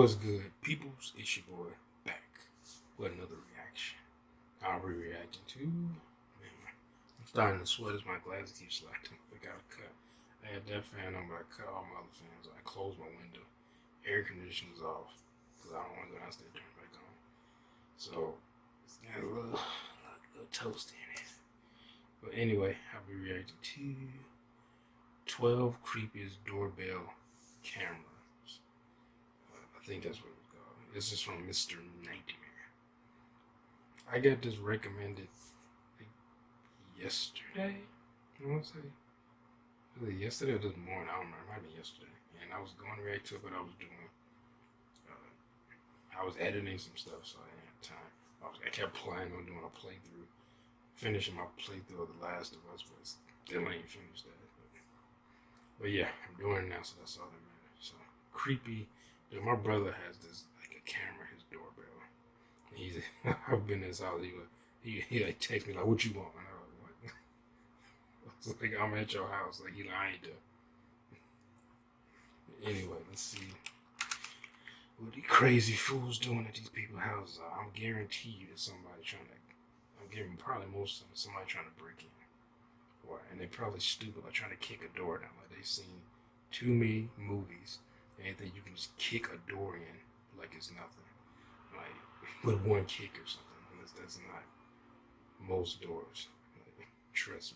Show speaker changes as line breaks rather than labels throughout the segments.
What's good, peoples? It's your boy back with another reaction. I'll be reacting to. Man, I'm starting to sweat as my glasses keep sliding. I got a cut. I had that fan on, but I cut all my other fans. I closed my window. Air conditioning's off because I don't want to go downstairs and turn it back on. So it's got a little toasty in it. But anyway, I'll be reacting to 12 Creepiest Doorbell Cameras. I think that's what it's called. This is from Mr. Nightmare. I got this recommended like yesterday. I want to say was it yesterday or this morning. I don't remember. It might be yesterday. And I was going to react to it, but I was doing. I was editing some stuff, so I didn't have time. I kept planning on doing a playthrough, finishing my playthrough of The Last of Us, but still ain't finished that. But yeah, I'm doing it now, so that's all that matters. So creepy. Dude, my brother has this like a camera, his doorbell. He's I've been in his house. He like text me like, "What you want?" And I was like, "I'm at your house." Like I ain't there. Anyway, let's see what these crazy fools doing at these people's houses. I'm guarantee you that somebody trying to. I'm giving probably most of them somebody trying to break in. And they're probably stupid, like trying to kick a door down. Like they've seen too many movies. Anything you can just kick a door in like it's nothing. Like with one kick or something. That's not most doors. Like, trust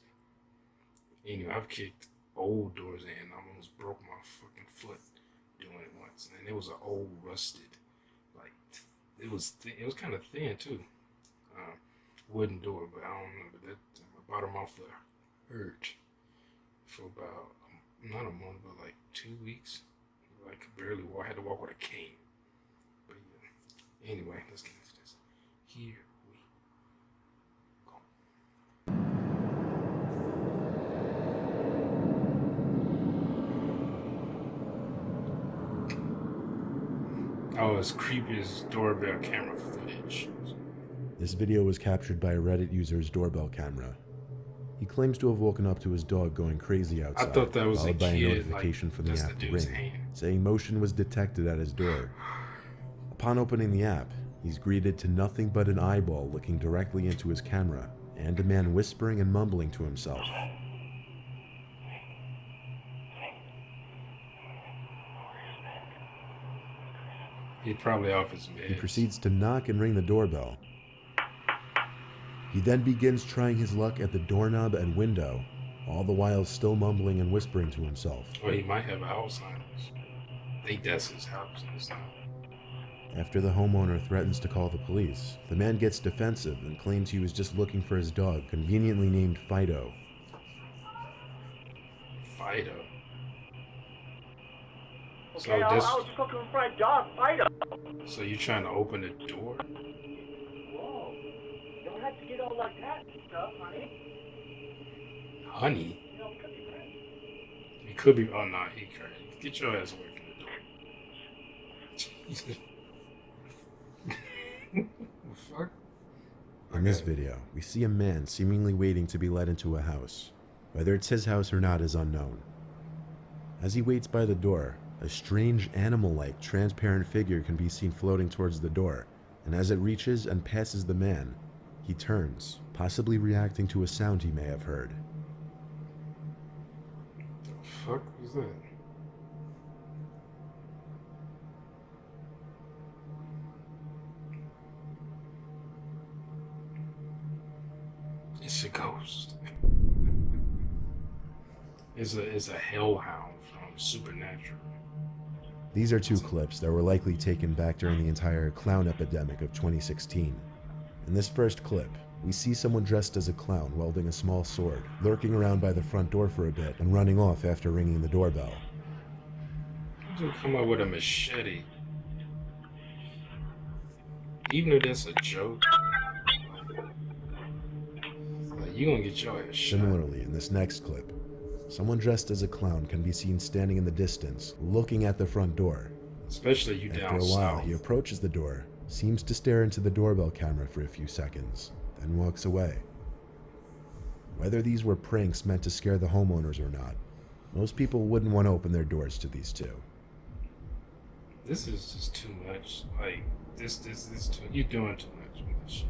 me. Anyway, I've kicked old doors in and I almost broke my fucking foot doing it once. And it was an old rusted, like it was kind of thin too. Wooden door, but I don't know. But that my bottom of my foot hurt for about not a month, but like 2 weeks. I could barely walk. I had to walk with a cane. But yeah. Anyway, let's get into this. Here we go. Oh, it's Creepiest doorbell camera footage.
This video was captured by a Reddit user's doorbell camera. He claims to have woken up to his dog going crazy outside,
I thought that was
followed by a notification
like,
from the app to ring,
hand.
saying motion was detected at his door. Upon opening the app, he's greeted to nothing but an eyeball looking directly into his camera, and a man whispering and mumbling to himself.
He's probably off his meds.
He proceeds to knock and ring the doorbell. He then begins trying his luck at the doorknob and window, all the while still mumbling and whispering to himself.
Or he might have Alzheimer's. I think that's his house. It's not.
After the homeowner threatens to call the police, the man gets defensive and claims he was just looking for his dog, conveniently named Fido.
Fido?
Okay, I was just looking for my dog, Fido.
So you're trying to open the door?
Whoa. You don't have to get all like that and stuff, honey.
Honey?
You know, it could be great.
It could be. Oh, no, he crazy. Get your ass away from the door. What the fuck?
In this video, we see a man seemingly waiting to be let into a house. Whether it's his house or not is unknown. As he waits by the door, a strange animal-like transparent figure can be seen floating towards the door, and as it reaches and passes the man, he turns, possibly reacting to a sound he may have heard.
The fuck was that? It's a ghost. It's a hellhound from Supernatural.
These are two clips that were likely taken back during the entire clown epidemic of 2016. In this first clip, we see someone dressed as a clown wielding a small sword, lurking around by the front door for a bit and running off after ringing the doorbell.
Dude, come up with a machete. Even if that's a joke, like you gonna get your ass shot.
Similarly, in this next clip, someone dressed as a clown can be seen standing in the distance, looking at the front door.
Especially you down
After a while,
south.
he approaches the door, seems to stare into the doorbell camera for a few seconds, then walks away. Whether these were pranks meant to scare the homeowners or not, most people wouldn't want to open their doors to these two.
This is just too much. Like this too. You're doing too much with this shit.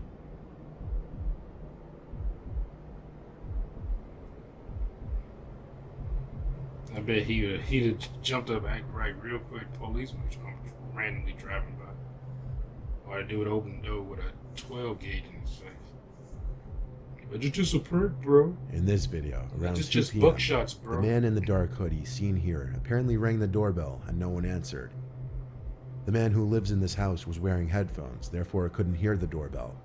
I bet he'd have jumped up, act right real quick. Policeman was randomly driving by, or a dude opened the door with a 12 gauge in his face. But you're just a perk, bro.
In this video, around 2
just
p.m.,
buckshots, bro.
the man in the dark hoodie seen here apparently rang the doorbell and no one answered. The man who lives in this house was wearing headphones, therefore couldn't hear the doorbell.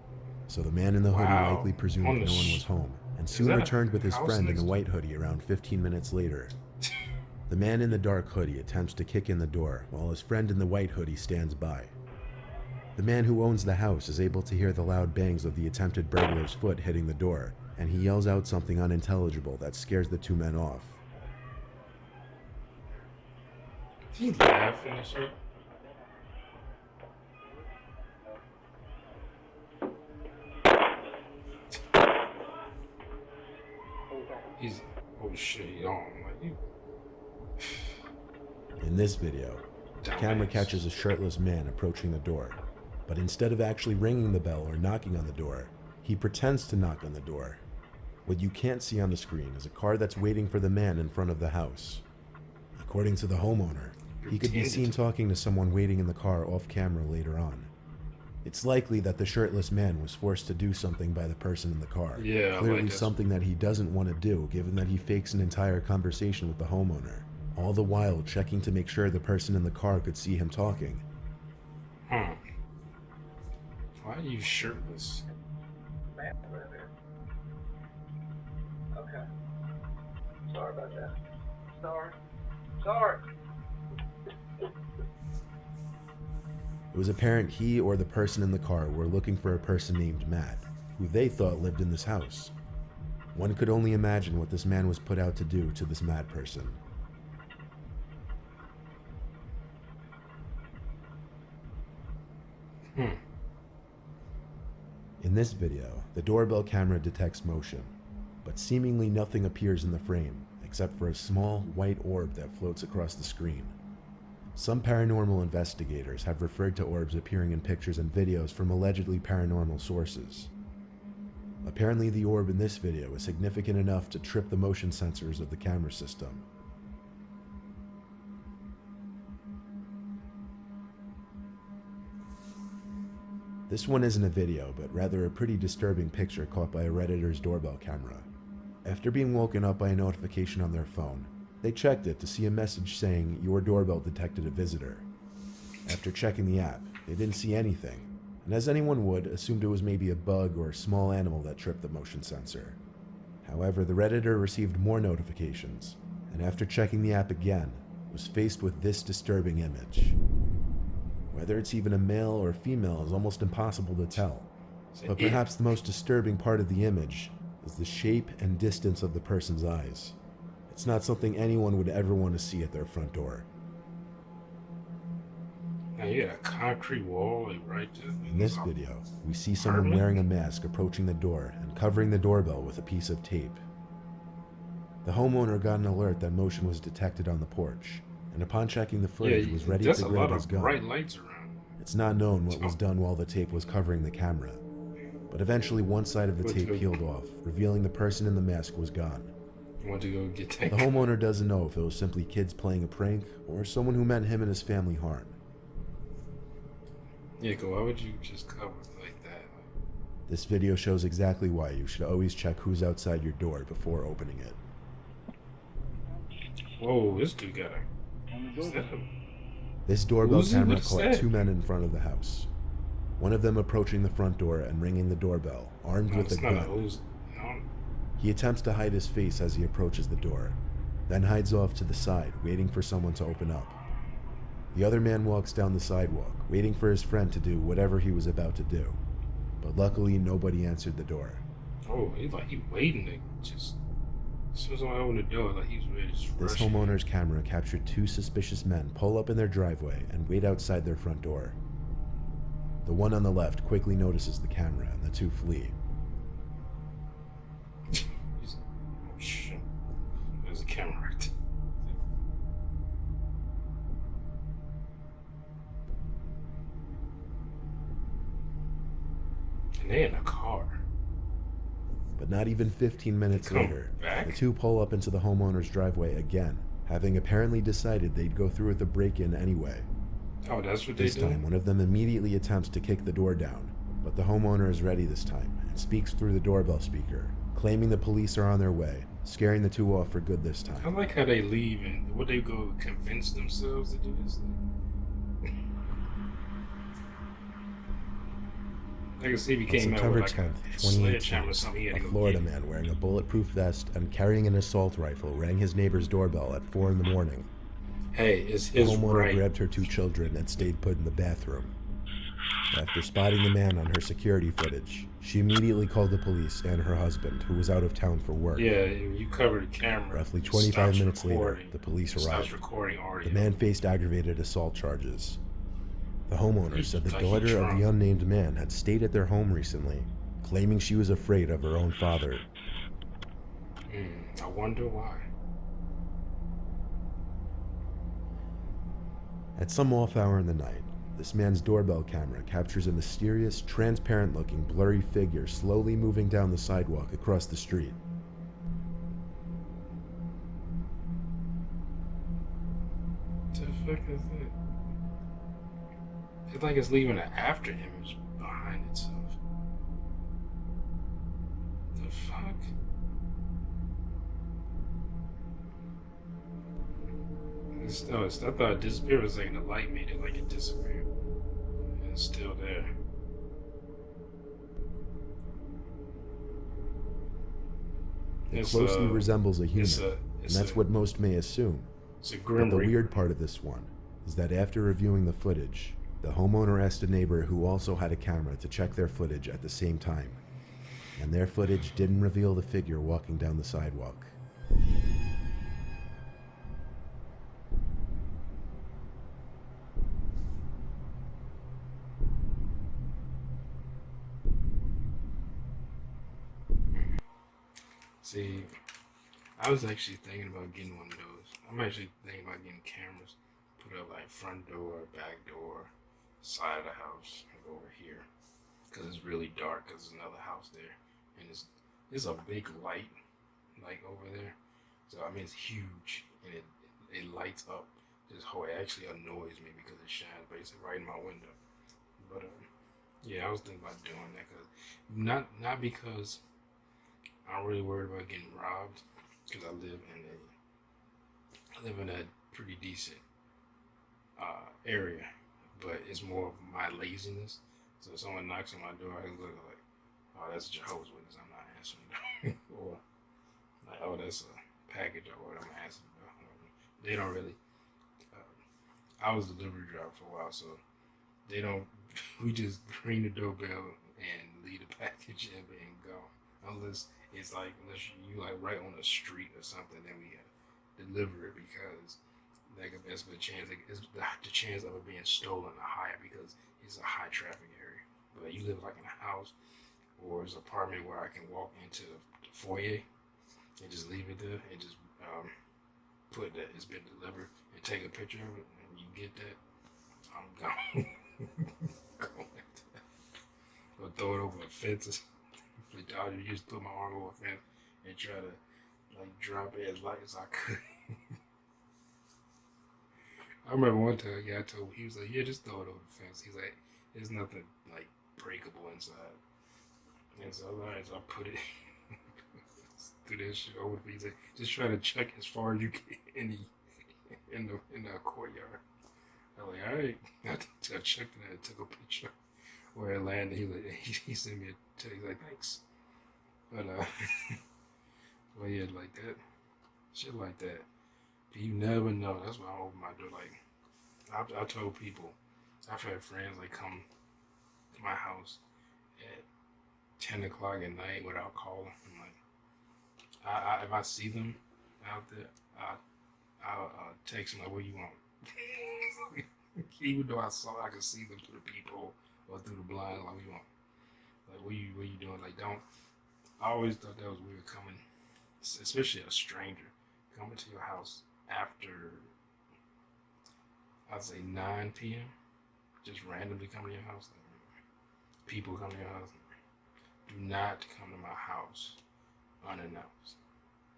So the man in the hoodie
Wow.
likely presumed no one was home, and soon
that a
returned with his
house
friend in
next
the
to-
white hoodie around 15 minutes later. The man in the dark hoodie attempts to kick in the door while his friend in the white hoodie stands by. The man who owns the house is able to hear the loud bangs of the attempted burglar's foot hitting the door, and he yells out something unintelligible that scares the two men off.
He laughing and shit. He's oh shit, he on like you.
In this video, the camera catches a shirtless man approaching the door, but instead of actually ringing the bell or knocking on the door, he pretends to knock on the door. What you can't see on the screen is a car that's waiting for the man in front of the house. According to the homeowner, he could be seen talking to someone waiting in the car off camera later on. It's likely that the shirtless man was forced to do something by the person in the car.
Yeah,
Clearly
like that's-
something that he doesn't want to do, given that he fakes an entire conversation with the homeowner, all the while checking to make sure the person in the car could see him talking.
Why are you shirtless?
Man, right there. Okay. Sorry about that. Sorry.
It was apparent he or the person in the car were looking for a person named Matt, who they thought lived in this house. One could only imagine what this man was put out to do to this mad person. In this video, the doorbell camera detects motion, but seemingly nothing appears in the frame except for a small white orb that floats across the screen. Some paranormal investigators have referred to orbs appearing in pictures and videos from allegedly paranormal sources. Apparently, the orb in this video is significant enough to trip the motion sensors of the camera system. This one isn't a video, but rather a pretty disturbing picture caught by a Redditor's doorbell camera. After being woken up by a notification on their phone, they checked it to see a message saying, "Your doorbell detected a visitor." After checking the app, they didn't see anything, and as anyone would, assumed it was maybe a bug or a small animal that tripped the motion sensor. However, the Redditor received more notifications, and after checking the app again, was faced with this disturbing image. Whether it's even a male or female is almost impossible to tell, but perhaps the most disturbing part of the image is the shape and distance of the person's eyes. It's not something anyone would ever want to see at their front door.
Now you got a concrete wall like right there.
In this video, we see someone wearing a mask approaching the door and covering the doorbell with a piece of tape. The homeowner got an alert that motion was detected on the porch, and upon checking the footage was ready
there's
to
a
grab
lot
his
of
gun.
bright lights around.
It's not known what was done while the tape was covering the camera, but eventually one side of the tape peeled off, revealing the person in the mask was gone.
You want to go get that?
The homeowner doesn't know if it was simply kids playing a prank or someone who meant him and his family harm.
Yeah, why would you just cover it like that?
This video shows exactly why you should always check who's outside your door before opening it.
Whoa, this dude got a. Is that a
This doorbell
Uzi?
camera
What's
caught
that?
two men in front of the house. One of them approaching the front door and ringing the doorbell, armed
no,
with a
it's not a
gun.
hose. No.
He attempts to hide his face as he approaches the door, then hides off to the side, waiting for someone to open up. The other man walks down the sidewalk, waiting for his friend to do whatever he was about to do. But luckily, nobody answered the door.
Oh, he waiting to just. As soon as I open the door, like he was ready to just
This
rush in.
homeowner's camera captured two suspicious men pull up in their driveway and wait outside their front door. The one on the left quickly notices the camera and the two flee.
He's, oh shit! There's a camera right there. And they in a car.
But not even 15 minutes
Come
later,
back?
the two pull up into the homeowner's driveway again, having apparently decided they'd go through with the break-in anyway.
Oh, that's what they
This
do?
time, one of them immediately attempts to kick the door down, but the homeowner is ready this time and speaks through the doorbell speaker, claiming the police are on their way, scaring the two off for good this
I
time.
like how they leave and would they go convince themselves to do this? I can see if he
On
came out
September
with like
10th,
a
2018,
sledgehammer or something. He had
a
to go
Florida
get.
man wearing a bulletproof vest and carrying an assault rifle rang his neighbor's doorbell at 4 in the morning.
Hey, it's
The
his
homeowner
right.
grabbed her two children and stayed put in the bathroom. After spotting the man on her security footage, she immediately called the police and her husband, who was out of town for work.
Yeah, you cover the camera.
Roughly
it
25
stops
minutes later,
recording.
the police
It stops
arrived.
recording audio.
The man faced aggravated assault charges. The homeowner
He's
said the
like he
daughter of the
drunk.
unnamed man had stayed at their home recently, claiming she was afraid of her own father.
I wonder why.
At some off hour in the night, this man's doorbell camera captures a mysterious, transparent-looking, blurry figure slowly moving down the sidewalk across the street.
What the fuck is it? It's like it's leaving an after image behind itself. The fuck? I thought it disappeared. It was like the light made it like it disappeared. And it's still there.
It closely resembles a human, and
it's
that's
a-
what most may assume.
It's a
But
grim
the
reaper.
weird part of this one is that after reviewing the footage, the homeowner asked a neighbor who also had a camera to check their footage at the same time. And their footage didn't reveal the figure walking down the sidewalk.
See, I was actually thinking about getting one of those. I'm actually thinking about getting cameras, put up like front door, back door, side of the house, like over here, because it's really dark. Because there's another house there, and it's a big light, like over there. So I mean, it's huge, and it lights up this whole. It actually annoys me because it shines basically right in my window. But yeah, I was thinking about doing that because not because I'm really worried about getting robbed, because I live in a pretty decent area, but it's more of my laziness. So if someone knocks on my door, I look like, oh, that's a Jehovah's Witness. I'm not answering the door. Or like, oh, that's a package or what I'm answering the door. They don't really. I was a delivery driver for a while, so they don't. We just ring the doorbell and leave the package in and go. Unless it's like unless you like right on the street or something, then we gotta deliver it because like that's the chance. The chance of it being stolen are higher because it's a high traffic area. But you live like in a house or it's an apartment where I can walk into the foyer and just leave it there and just put that it's been delivered and take a picture of it and you get that, I'm gone. Go like that. Or throw it over a fence or something. I just put my arm over a fence and try to like drop it as light as I could. I remember one time a guy told me, he was like, yeah, just throw it over the fence. He's like, there's nothing like breakable inside. And so alright, so I put it through that shit over the fence. He's like, just try to check as far as you can in the courtyard. I'm like, alright. I checked it and took a picture where it landed. He sent me a text like thanks. But well yeah, like that. Shit like that. But you never know. That's why I open my door. Like I told people, I've had friends like come to my house at 10 o'clock at night without calling. I'm like, if I see them out there, I'll text them like, what do you want? Even though I could see them through the peephole or through the blind, like, what do you want? Like, what you doing? Like, don't. I always thought that was weird coming, especially a stranger coming to your house after, I'd say 9 p.m. Just randomly coming to your house. Like, people come to your house. Do not come to my house unannounced.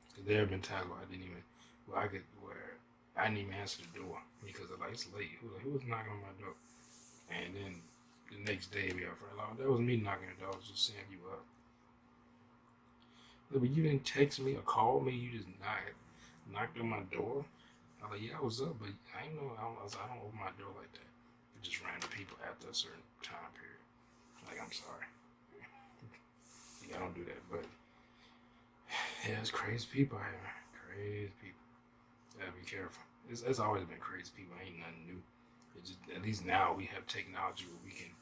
Because there have been times where I didn't even answer the door because I'm like, it's late. Who was knocking on my door? And then the next day we are like, that was me knocking the door. I was just saying you up. But you didn't text me or call me. You just knocked on my door. I was like, yeah, I was up, but I ain't know. I don't open my door like that. It just random people after a certain time period. Like, I'm sorry. Yeah, I don't do that. But yeah, it's crazy people out here, man. Crazy people. Gotta be careful. It's always been crazy people. Ain't nothing new. It's just, at least now we have technology where we can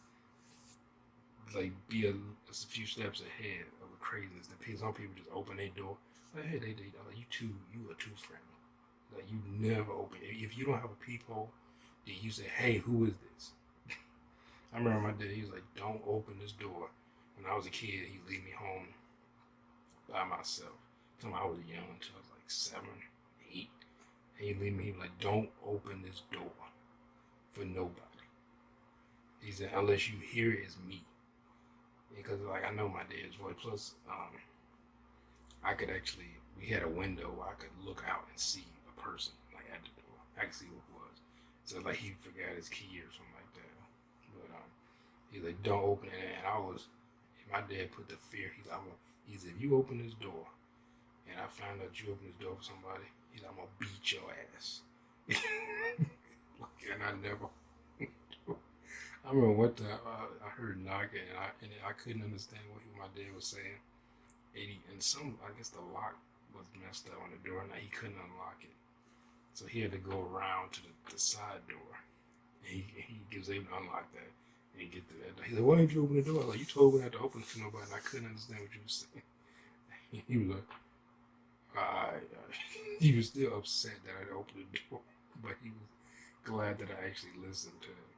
like be a few steps ahead of the craziness. Some people just open their door. Like, hey, they like, you are too friendly. Like, you never open. If you don't have a peephole, then you say, hey, who is this? I remember my dad, he was like, don't open this door. When I was a kid, he'd leave me home by myself. Until I was young, until I was like 7, 8. And he'd leave me, he'd be like, don't open this door for nobody. He said, unless you hear it, it's me. Because like, I know my dad's voice. Plus, we had a window where I could look out and see a person like at the door. I could see who it was. So like, he forgot his key or something like that. But he's like, don't open it. And my dad put the fear. He said, if you open this door and I find out you open this door for somebody, he said, I'm gonna beat your ass. And I never. I remember one time I heard knocking and I couldn't understand what my dad was saying. I guess the lock was messed up on the door and he couldn't unlock it. So he had to go around to the side door. And he was able to unlock that and get to that. He's like, why didn't you open the door? I was like, you told me not to open it to nobody, and I couldn't understand what you were saying. He was like, he was still upset that I opened the door, but he was glad that I actually listened to him.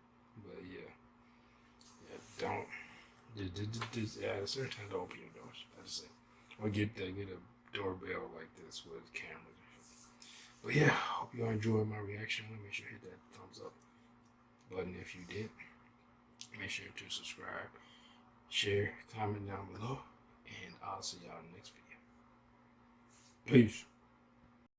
But yeah, don't. At a certain time, don't open your doors. I just say, or get a doorbell like this with cameras. But yeah, hope you all enjoyed my reaction. Make sure to hit that thumbs up button if you did. Make sure to subscribe, share, comment down below, and I'll see y'all in the next video. Peace.